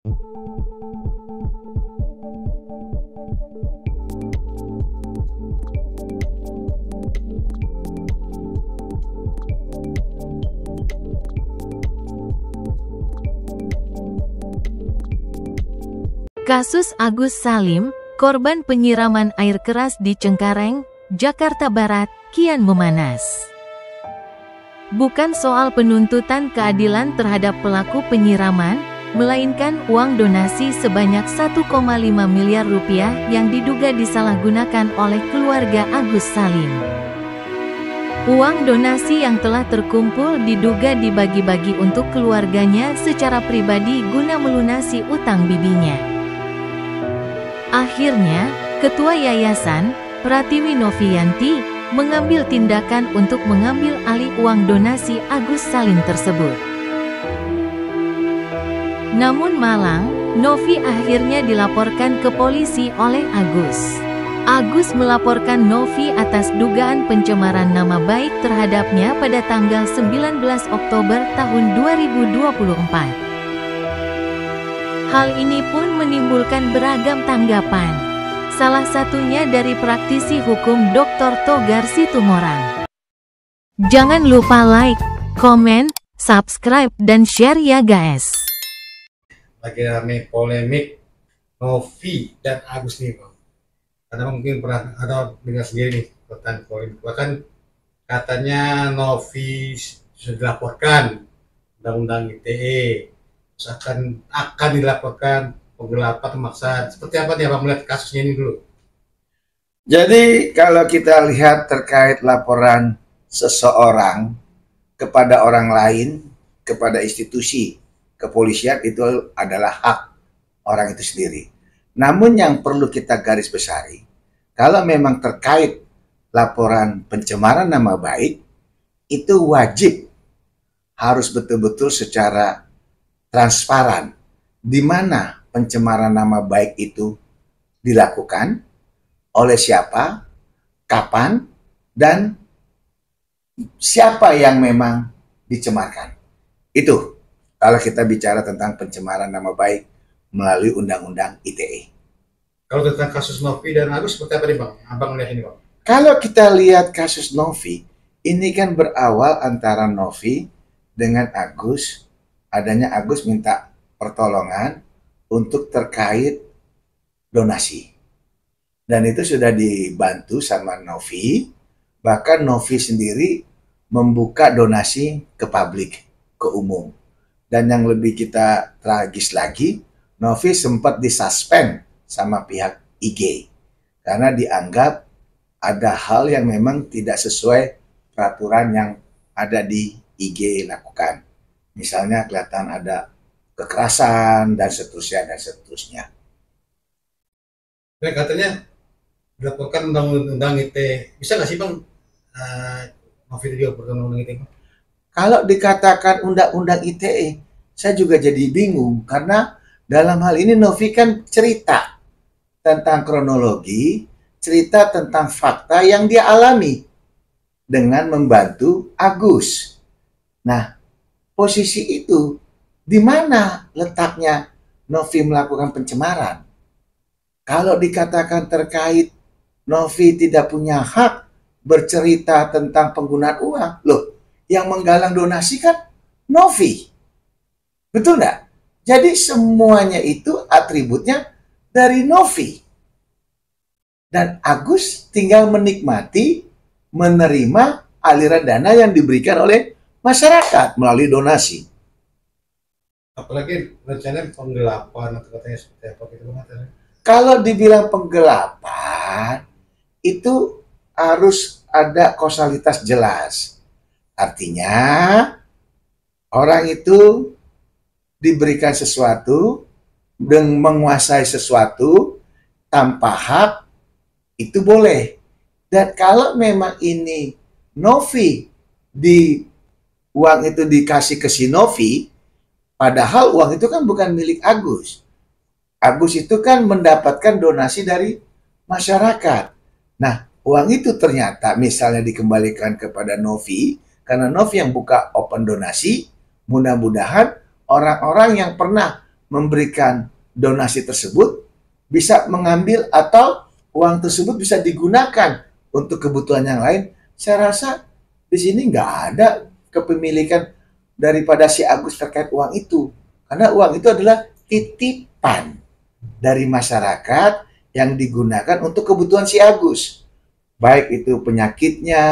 Kasus Agus Salim, korban penyiraman air keras di Cengkareng, Jakarta Barat, kian memanas. Bukan soal penuntutan keadilan terhadap pelaku penyiraman, melainkan uang donasi sebanyak 1,5 miliar rupiah yang diduga disalahgunakan oleh keluarga Agus Salim. Uang donasi yang telah terkumpul diduga dibagi-bagi untuk keluarganya secara pribadi guna melunasi utang bibinya. Akhirnya, Ketua Yayasan, Pratiwi Novianti, mengambil tindakan untuk mengambil alih uang donasi Agus Salim tersebut. Namun malang, Novi akhirnya dilaporkan ke polisi oleh Agus. Agus melaporkan Novi atas dugaan pencemaran nama baik terhadapnya pada tanggal 19 Oktober tahun 2024. Hal ini pun menimbulkan beragam tanggapan. Salah satunya dari praktisi hukum Dr. Togar Situmorang. Jangan lupa like, komen, subscribe, dan share ya guys. Lagi rame polemik Novi dan Agus nih Bang. Karena mungkin pernah ada dengar sendiri nih tentang polemik. Bahkan katanya Novi sudah dilaporkan undang-undang ITE. Akan dilaporkan penggelapan pemaksaan. Seperti apa nih Abang melihat kasusnya ini dulu? Jadi kalau kita lihat terkait laporan seseorang kepada orang lain, kepada institusi kepolisian, itu adalah hak orang itu sendiri. Namun yang perlu kita garis besari, kalau memang terkait laporan pencemaran nama baik, itu wajib harus betul-betul secara transparan, di mana pencemaran nama baik itu dilakukan, oleh siapa, kapan, dan siapa yang memang dicemarkan. Itu kalau kita bicara tentang pencemaran nama baik melalui Undang-Undang ITE. Kalau tentang kasus Novi dan Agus seperti apa nih Bang? Abang melihat ini Bang. Kalau kita lihat kasus Novi, ini kan berawal antara Novi dengan Agus. Adanya Agus minta pertolongan untuk terkait donasi. Dan itu sudah dibantu sama Novi. Bahkan Novi sendiri membuka donasi ke publik, ke umum. Dan yang lebih kita tragis lagi, Novi sempat disuspend sama pihak IG. Karena dianggap ada hal yang memang tidak sesuai peraturan yang ada di IG lakukan. Misalnya kelihatan ada kekerasan dan seterusnya dan seterusnya. Nah, katanya dilaporkan undang-undang ITE. Bisa nggak sih Bang Novi itu juga undang-undang ITE? Kalau dikatakan undang-undang ITE, saya juga jadi bingung karena dalam hal ini Novi kan cerita tentang kronologi, cerita tentang fakta yang dia alami dengan membantu Agus. Nah, posisi itu, di mana letaknya Novi melakukan pencemaran? Kalau dikatakan terkait Novi tidak punya hak bercerita tentang penggunaan uang, loh, yang menggalang donasi kan Novi. Betul nggak? Jadi semuanya itu atributnya dari Novi. Dan Agus tinggal menikmati, menerima aliran dana yang diberikan oleh masyarakat melalui donasi. Apalagi rencana penggelapan atau katanya seperti apa gitu Bang. Kalau dibilang penggelapan, itu harus ada kausalitas jelas. Artinya, orang itu diberikan sesuatu, dan menguasai sesuatu tanpa hak, itu boleh. Dan kalau memang ini Novi uang itu dikasih ke si Novi, padahal uang itu kan bukan milik Agus. Agus itu kan mendapatkan donasi dari masyarakat. Nah, uang itu ternyata misalnya dikembalikan kepada Novi, karena Novi yang buka open donasi, mudah-mudahan orang-orang yang pernah memberikan donasi tersebut bisa mengambil atau uang tersebut bisa digunakan untuk kebutuhan yang lain. Saya rasa di sini nggak ada kepemilikan daripada si Agus terkait uang itu. Karena uang itu adalah titipan dari masyarakat yang digunakan untuk kebutuhan si Agus. Baik itu penyakitnya,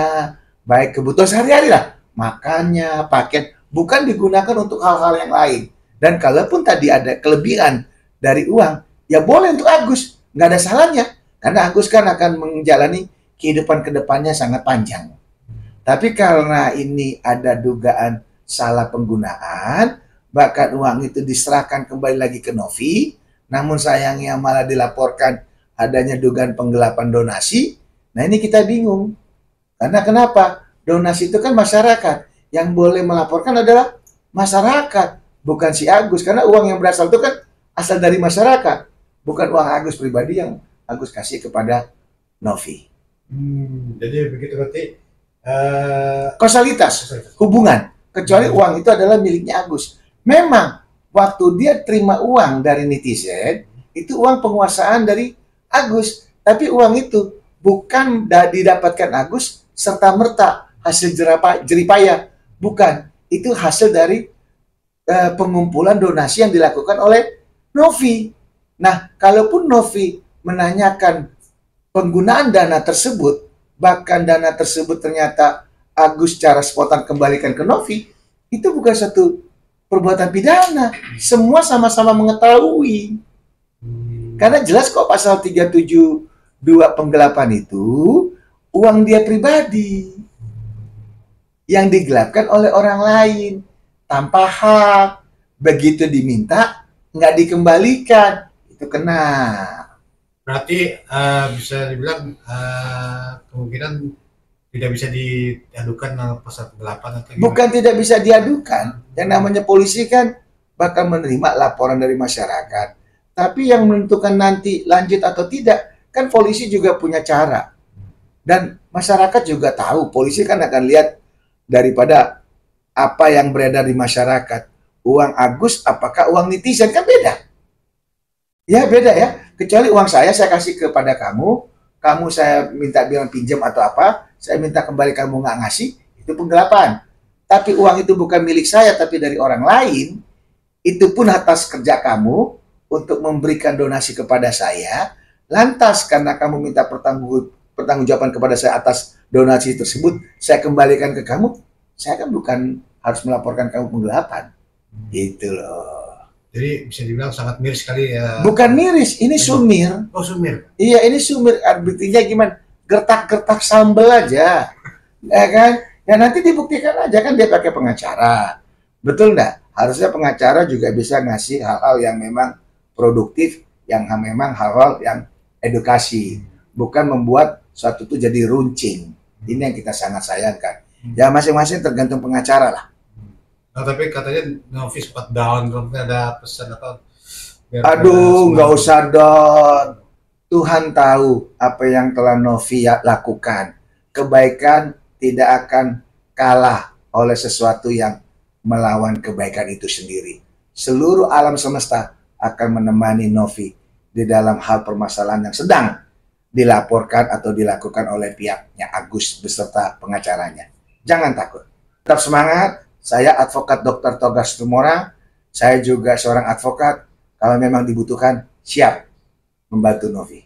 baik kebutuhan sehari-hari lah. Makannya, pakaian, bukan digunakan untuk hal-hal yang lain. Dan kalaupun tadi ada kelebihan dari uang, ya boleh untuk Agus. Nggak ada salahnya. Karena Agus kan akan menjalani kehidupan kedepannya sangat panjang. Tapi karena ini ada dugaan salah penggunaan, bahkan uang itu diserahkan kembali lagi ke Novi, namun sayangnya malah dilaporkan adanya dugaan penggelapan donasi. Nah ini kita bingung. Karena kenapa? Donasi itu kan masyarakat. Yang boleh melaporkan adalah masyarakat, bukan si Agus. Karena uang yang berasal itu kan asal dari masyarakat, bukan uang Agus pribadi yang Agus kasih kepada Novi. Jadi begitu berarti Kausalitas, hubungan. Kecuali uang itu adalah miliknya Agus. Memang waktu dia terima uang dari netizen, itu uang penguasaan dari Agus. Tapi uang itu bukan didapatkan Agus serta-merta hasil jeripaya. Bukan. Itu hasil dari pengumpulan donasi yang dilakukan oleh Novi. Nah, kalaupun Novi menanyakan penggunaan dana tersebut, bahkan dana tersebut ternyata Agus secara spontan kembalikan ke Novi, itu bukan satu perbuatan pidana. Semua sama-sama mengetahui. Karena jelas kok pasal 372 penggelapan itu uang dia pribadi yang digelapkan oleh orang lain tanpa hak. Begitu diminta nggak dikembalikan, itu kena. berarti bisa dibilang kemungkinan tidak bisa diadukan pasal penggelapan atau gimana? Bukan tidak bisa diadukan. Yang namanya polisi kan bakal menerima laporan dari masyarakat. Tapi yang menentukan nanti lanjut atau tidak, kan polisi juga punya cara. Dan masyarakat juga tahu, polisi kan akan lihat daripada apa yang beredar di masyarakat. Uang Agus apakah uang netizen, kan beda. Ya beda ya. Kecuali uang saya kasih kepada kamu saya minta bilang pinjam atau apa, saya minta kembali kamu nggak ngasih, itu penggelapan. Tapi uang itu bukan milik saya, tapi dari orang lain, itu pun atas kerja kamu untuk memberikan donasi kepada saya, lantas karena kamu minta pertanggungjawaban kepada saya atas donasi tersebut, saya kembalikan ke kamu, saya kan bukan harus melaporkan kamu penggelapan. Gitu loh. Jadi bisa dibilang sangat miris sekali ya. Bukan miris, ini sumir. Oh, sumir. Iya, ini sumir. Artinya gimana? Gertak-gertak sambel aja. Ya kan? Ya nanti dibuktikan aja kan dia pakai pengacara. Betul nggak? Harusnya pengacara juga bisa ngasih hal-hal yang memang produktif, yang memang hal-hal yang edukasi. Bukan membuat suatu itu jadi runcing. Ini yang kita sangat sayangkan. Ya masing-masing tergantung pengacara lah. Nah, tapi katanya Novi sempat down, ada pesan atau aduh, nggak usah down. Tuhan tahu apa yang telah Novi lakukan. Kebaikan tidak akan kalah oleh sesuatu yang melawan kebaikan itu sendiri. Seluruh alam semesta akan menemani Novi di dalam hal permasalahan yang sedang dilaporkan atau dilakukan oleh pihaknya Agus beserta pengacaranya. Jangan takut. Tetap semangat. Saya advokat Dr. Togas Tumorang. Saya juga seorang advokat. Kalau memang dibutuhkan, siap membantu Novi.